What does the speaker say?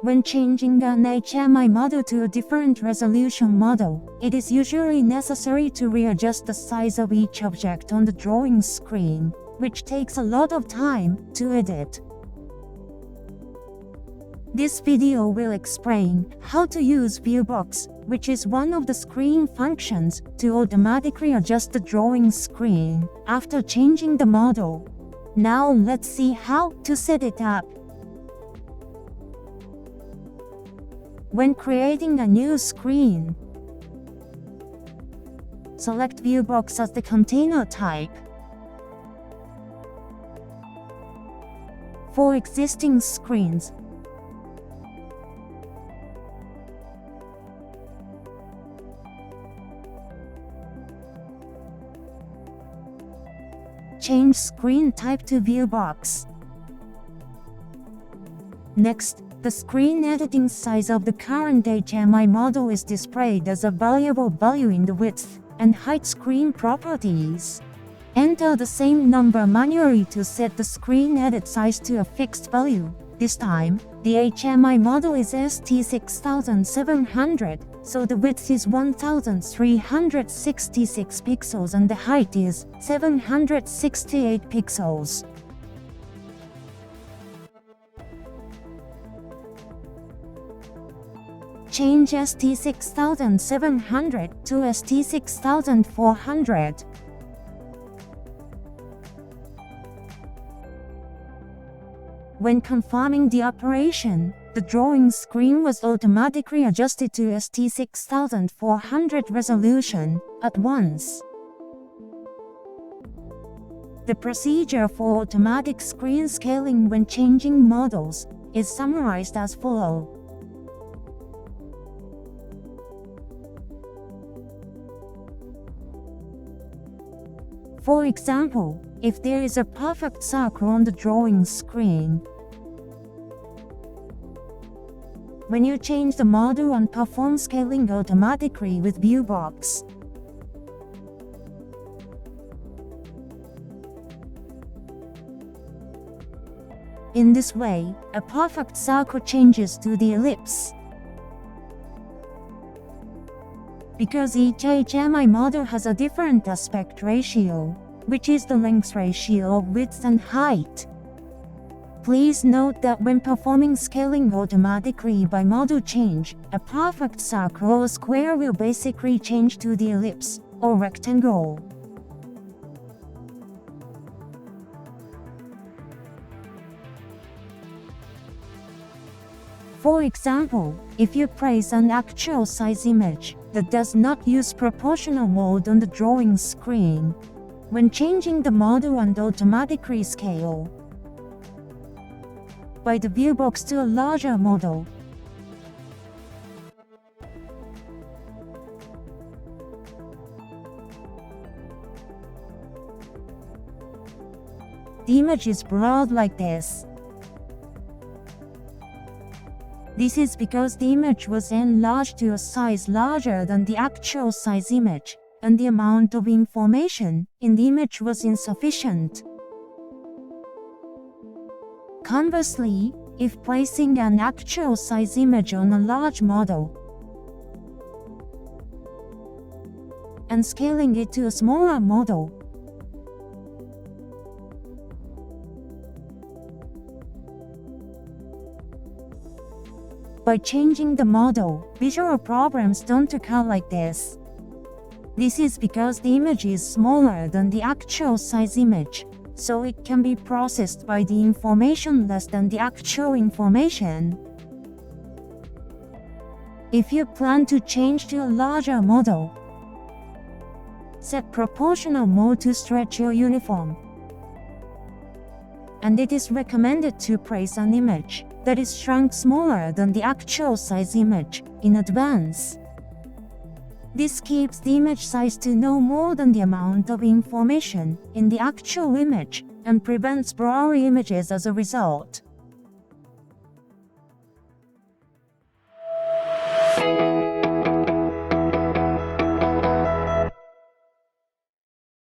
When changing an HMI model to a different resolution model, it is usually necessary to readjust the size of each object on the drawing screen, which takes a lot of time to edit. This video will explain how to use ViewBox, which is one of the screen functions, to automatically adjust the drawing screen after changing the model. Now let's see how to set it up. When creating a new screen, select ViewBox as the container type. For existing screens, change screen type to ViewBox. Next, the screen editing size of the current HMI model is displayed as a variable value in the width and height screen properties. Enter the same number manually to set the screen edit size to a fixed value. This time, the HMI model is ST6700, so the width is 1366 pixels and the height is 768 pixels. Change ST6700 to ST6400. When confirming the operation, the drawing screen was automatically adjusted to ST6400 resolution at once. The procedure for automatic screen scaling when changing models is summarized as follows. For example, if there is a perfect circle on the drawing screen, when you change the model and perform scaling automatically with ViewBox, in this way, a perfect circle changes to the ellipse. Because each HMI model has a different aspect ratio, which is the length ratio of width and height. Please note that when performing scaling automatically by model change, a perfect circle or square will basically change to the ellipse or rectangle. For example, if you place an actual size image that does not use proportional mode on the drawing screen, when changing the model and automatically scale by the ViewBox to a larger model, the image is blurred like this. This is because the image was enlarged to a size larger than the actual size image, and the amount of information in the image was insufficient. Conversely, if placing an actual size image on a large model and scaling it to a smaller model, by changing the model, visual problems don't occur like this. This is because the image is smaller than the actual size image, so it can be processed by the information less than the actual information. If you plan to change to a larger model, set proportional mode to stretch your uniform. And it is recommended to place an image that is shrunk smaller than the actual size image in advance. This keeps the image size to no more than the amount of information in the actual image and prevents blurry images as a result.